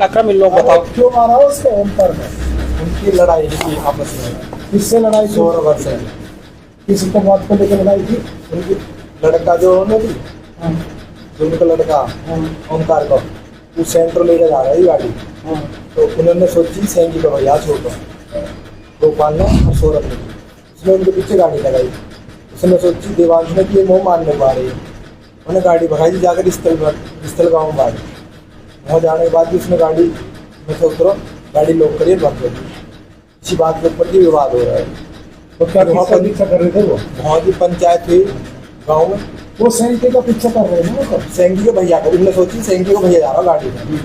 अक्रम इन लोग बताओ क्यों मारा उसको ओमकार ने? उनकी लड़ाई थी आपस में। किससे लड़ाई थी? सौरभ से। किसी को बात को लेकर लड़ाई थी? उनकी लड़का जो है ना थी, हाँ, जो उनका लड़का हाँ, ओमकार को, वो सेंटर लेकर जा रहा है गाड़ी। हाँ, तो उन्होंने सोची सेंगी का भैया छोड़ दो, गोपाल ने और सौरभ ने। उसने उनके पीछे गाड़ी लगाई। उसने सोची देवांश ने कि ये मोह मारने को आ रही है। उन्होंने गाड़ी भगाई जाकर स्थल गाँव में मारी। वहाँ जाने के बाद भी उसने गाड़ी में से उतरो, गाड़ी लॉक करिए बंद कर दी। इसी बात के ऊपर भी विवाद हो रहा है। तो क्या किसका पीछा कर रहे थे वो? वहाँ की पंचायत हुई गाँव में, वो सेंटी का पीछा कर रहे हैं ना वो? सेंगी के भैया को। उन्होंने सोची सेंगी को भैया जा रहा गाड़ी में,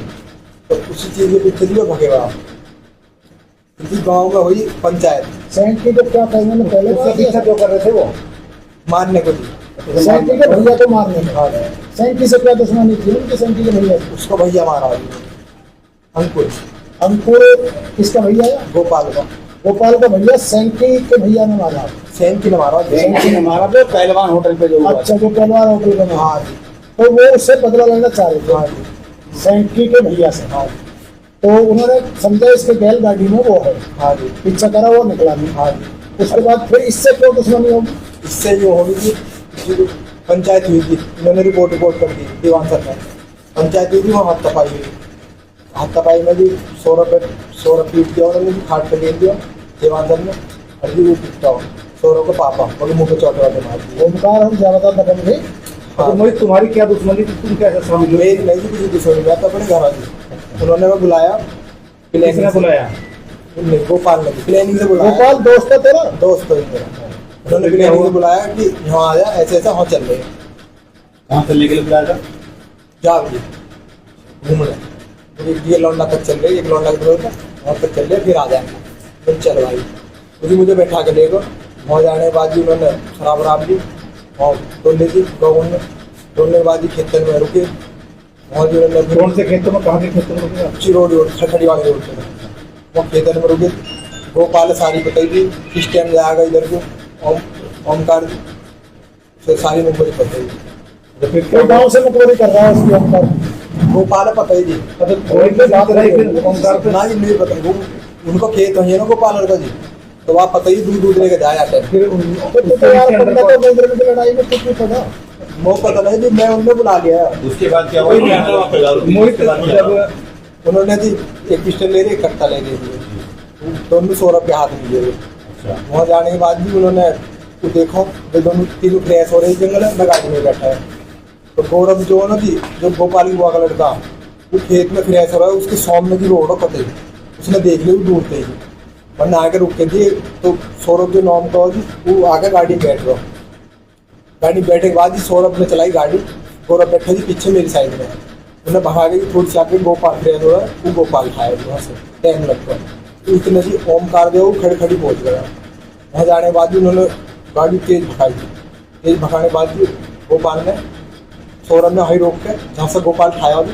तो उसी चीज के पीछे भी वो भगेगा। इसी गाँव में हुई पंचायत। सेंटी को क्या कहेंगे ना, पहले उसका पीछा क्यों कर रहे थे वो? मारने को थी। सेंटी के भैया को मारने में। हाँ, सेंटी से क्या दुश्मनी थी उनकी? सेंटी के भैया से? उसको भैया मारा अभी। अंकुर अंकुर किसका भैया है? गोपाल का। गोपाल का भैया सेंटी के भैया ने मारा। सेंगी ने मारा। सेंटी ने मारा तो पहलवान होटल पे जो हुआ। अच्छा, जो पहलवान होटल का मारा। हाँ जी, तो वो उससे बदला लेना चाह रहे हाँ थे जी, सेंटी के भैया से। हाँ तो उन्होंने समझा इसके बैल गाड़ी में वो है, हाँ जी, पीछा करा, वो निकला नहीं। हाँ जी। उसके बाद फिर इससे क्यों दुश्मनी होगी? इससे जो होगी थी, जो पंचायत हुई थी, उन्होंने रिपोर्ट कर दी दीवान सर ने। पंचायत हुई थी, वहाँ हाथापाई हुई। हाथापाई में भी सौरभ पीट दिया उन्होंने, भी खाट पे गेंद दिया दीवान सर ने। और भी वो पीटता हो सौरभ का पापा, और मुँह पे चोट वाले मार दिए। ओमकार हम ज्यादातर दखल थे। हाँ। तो मोहित, तुम्हारी क्या दुश्मनी थी? तुम कैसे समझ लो? मेरी नहीं थी किसी दुश्मनी, मैं तो अपने घर आ गई। उन्होंने मैं बुलाया, किसने बुलाया? नहीं, गोपाल ने प्लानिंग से बुलाया। गोपाल दोस्त है तेरा? दोस्त तो मेरा। उन्होंने प्लानिंग से बुलाया कि यहाँ आ जा, ऐसे ऐसा हाँ चल रहे हैं। कहाँ से लेके बुलाया था? जाओगे घूमने, ये लौंडा तक चल रही है, एक लौंडा के था वहाँ तक चल रहे, फिर आ जाएंगे। फिर चल भाई, क्योंकि मुझे बैठा के ले गो। वहाँ जाने के बाद भी उन्होंने शराब वराब ली और डोली थी गाँव में। डोलने के बाद भी खेतन में रुके। वहाँ भी उन्होंने कौन से खेतों में, कहाँ के खेतों में रुके? अच्छी रोड खड़खड़ी वाली रोड पे वहाँ खेतन में रुके। गोपाल सारी बताई थी किस टाइम जाएगा इधर को। ओमकार से सारी मुंबई बताई थी। तो फिर कोई गाँव से मुखबरी कर रहा है उसकी ओमकार? गोपाल पता ही थी। थोड़ी सी बात रही फिर ओमकार पे। ना जी नहीं पता, वो उनको खेत है ना गोपाल का जी, तो वहाँ पता ही दूध लेके जाए आते हैं। फिर तो यार बंदा तो महेंद्र की लड़ाई में कुछ नहीं पता। वो पता नहीं जी, मैं उन्हें बुला लिया। उसके बाद क्या हुआ? मोहित, जब उन्होंने जी एक पिस्टल ले रही, एक कट्टा ले रही, दोनों सौरभ के हाथ में लिए। वहाँ जाने के बाद भी उन्होंने तो देखो ये दोनों तीनों फ्रेश हो रही जंगल है, मैं गाड़ी में बैठा है। तो गौरव जो है ना जी, जो गोपाल की बुआ का लड़का, वो खेत में फ्रेश हो रहा है, उसके सामने की रोड पता ही उसने देख लिया, वो दूर से ही वरना आके रुक के दिए। तो सौरभ जो नाम का हो जी, वो आके गाड़ी में बैठ गया। गाड़ी में बैठने के बाद जी सौरभ ने चलाई गाड़ी, गौरव बैठा जी पीछे मेरी साइड में। उन्हें भगा के थोड़ी सी आके गोपाल फ्रेश हो रहा है, वो गोपाल खाया वहाँ से टाइम लगता है। तो इतने जी ओमकार जो वो खड़ी खड़ी पहुँच गया। वहाँ जाने के बाद भी उन्होंने गाड़ी तेज भगाई थी। तेज भगाने के बाद भी गोपाल ने सौरभ ने हाई रोक के जहाँ से गोपाल खाया भी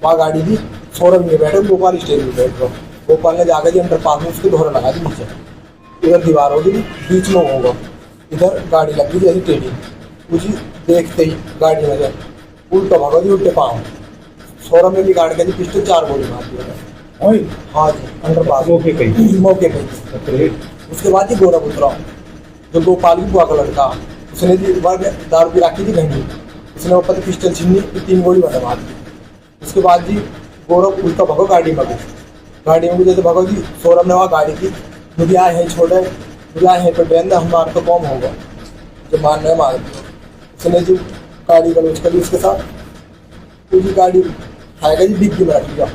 वहाँ गाड़ी दी। सौरभ नहीं बैठे, गोपाल स्टेज में बैठ गया। गोपाल ने जाकर जी अंडर पास में उसके दोहरा लगा दी नीचे। इधर दीवार होगी, बीच में होगा, इधर गाड़ी लग गई जैसे टेढ़ी। उसी देखते ही गाड़ी में जाए उल्टा भागा जी, उल्टे पाँव। सौरभ ने भी गाड़ी का जी पिस्टल 4 गोली मार दिया। हाँ जी, अंडर पास मौके पे ही। मौके पे। उसके बाद ही गौरव उतरा, जो गोपाल की बुआ का लड़का, उसने जी एक बार दारू पी रखी थी घंटी, उसने ऊपर से पिस्टल छीनी, 3 गोली बना मार दी। उसके बाद जी गौरव उल्टा भगो गाड़ी में। गाड़ी में जैसे भगो जी, सौरभ ने वहाँ गाड़ी की, मुझे आए हैं छोड़े, मुझे आए हैं तो बैन हमारे तो कौन होगा, जो मारना है मार दिया। उसने जी गाड़ी का लूच कर ली उसके साथ। पूरी गाड़ी खाएगा जी, डिग्गी में रख लिया।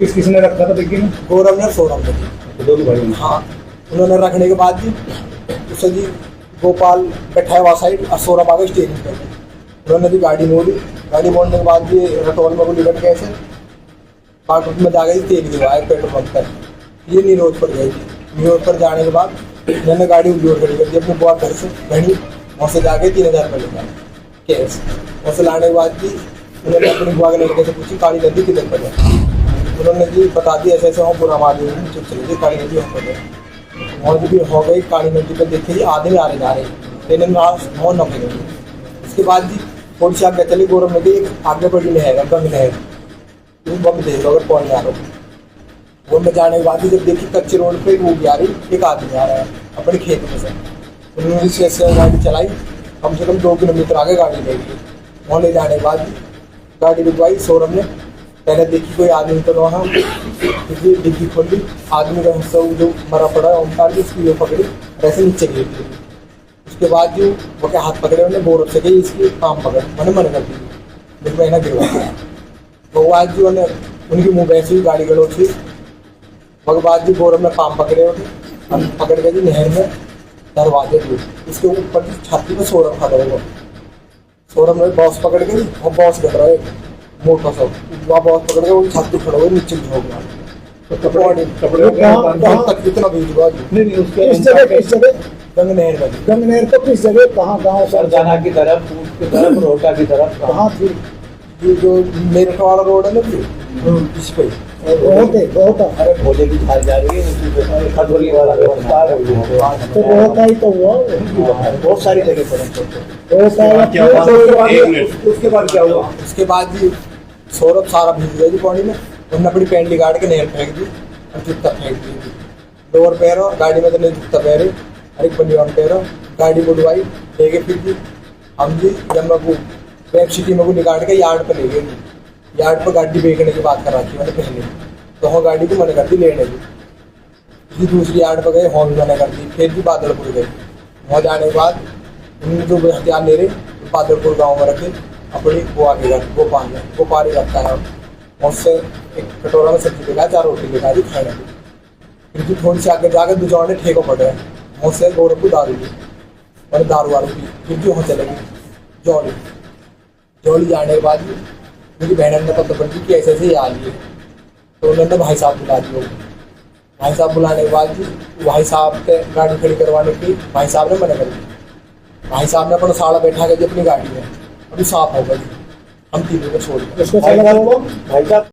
किसने रखा था डिग्गी में? गौरव ने, सौरभ ने जी। दोनों भाई। हाँ, उन्होंने रखने के बाद जी उससे जी गोपाल बैठा है वहाँ साइड और सौरभ आ गए स्टेरिंग पे। उन्होंने भी गाड़ी मोड़ी। गाड़ी मोड़ने के बाद ये रटोल में गोली बन गए ऐसे पार्ट में जा गई, तेल गिरवाया पेट्रोल पंप पर। ये नीरोज पर गई थी। नीरोज पर जाने के बाद मैंने गाड़ी उल्टी खड़ी कर दी अपने बुआ घर से घड़ी। वहाँ से जाके 3000 रुपये लेकर कैश। वहाँ से लाने के बाद जी उन्होंने अपनी बुआ के लड़के से पूछी काली नदी किधर पर है। उन्होंने जी बता दी ऐसे ऐसे वहाँ पूरा मार दी, चुप चली थी काली नदी वहाँ पर है। वहाँ भी हो गई काली नदी पर, देखे जी आधे आ रहे जा रहे, ट्रेन में मोहन न मिलेंगे। उसके बाद जी थोड़ी सी आगे चली, गौरव नदी एक आगे बड़ी नहर है, गंग नहर, बम देख लो अगर कौन जा रहा हो। वो में जाने के बाद ही जब देखी कच्चे रोड पे वो भी आ रही, एक आदमी आ रहा है अपने खेत में से। उन्होंने से गाड़ी चलाई, कम से कम 2 किलोमीटर आगे गाड़ी ले गई। वहाँ ले जाने के बाद गाड़ी रुकवाई शोरूम ने, पहले देखी कोई आदमी तो वहाँ डिग्गी खोल ली, आदमी का हिस्सा जो मरा पड़ा है ओमकार जी, उसकी वो पकड़ी वैसे नीचे गिर दी। उसके बाद जो वो के हाथ पकड़े उन्हें बोर से गई इसकी काम पकड़ मैंने मन कर दी, लेकिन मैंने गिरवा वो आज जो उनकी मुँह वैसे ही गाड़ी गड़ोड़ थी। मगर बाद जी बोर में काम पकड़े उठे, हम पकड़ गए जी नहर में दरवाजे थे, इसके ऊपर छाती में सौरभ खड़ा हुआ। सौरभ में बॉस पकड़ के और बॉस गिर रहा है मोटा सा, वहाँ बॉस पकड़ के वो छाती खड़ा हुआ नीचे झोंक रहा। तो कपड़े तक इतना भी हुआ जी। नहीं उसके किस जगह गंग नहर में गंगनेर को किस जगह कहाँ गाँव सर सरजाना की तरफ, ऊट की तरफ, रोहटा की तरफ कहाँ थी ये जो मेरठ वाला रोड है ना जी, इस पे बहुत अरे भोले की खाई जा रही है, खजूरी वाला व्यवस्था तो बहुत ही तो हुआ बहुत सारी जगह पर। उसके बाद क्या हुआ? उसके बाद जी सौरभ सारा भीग गया जी पानी में, उन्होंने अपनी पैंट निकाल के नहर फेंक दी और जूता फेंक दी जी। लोअर पैर और गाड़ी में तो नहीं जूता पैरे, हर एक बंदी पैर गाड़ी बुलवाई लेके फिर जी हम जी जब मैं वो वेब सिटी में को निकाल के यार्ड पर ले गए जी। यार्ड पर गाड़ी बेचने की बात कर रखी मैंने पहले, तो वहाँ गाड़ी को मना कर दी लेने की। फिर दूसरी यार्ड पर गए, वहाँ भी मना कर दी। फिर भी बादलपुर गए, वहाँ जाने के बाद उन्होंने जो हथियार ले रहे तो बादलपुर गाँव में रखे अपनी वो आगे घर गोपाल ही रखता है। उससे एक कटोरा में सब्जी लेगा, 4 रोटी लेगा जी खाने की। फिर भी थोड़ी सी आगे जाकर दुजौर ने ठेको पड़ रहे मुझसे गौरव को दारू दी, मैंने दारू वारू पी। फिर भी वहाँ चले गए जौली जाने के बाद मेरी बहन ने पता पड़ कि ऐसे ऐसे ही आ लिए, तो उन्होंने भाई साहब बुला दिए। भाई साहब बुलाने के बाद जी भाई साहब के गाड़ी खड़ी करवाने की भाई साहब ने मना कर दी। भाई साहब ने अपना साड़ा बैठा के जी अपनी गाड़ी में अभी साफ होगा जी, हम तीनों को छोड़ दिया। इसको चला भाई साहब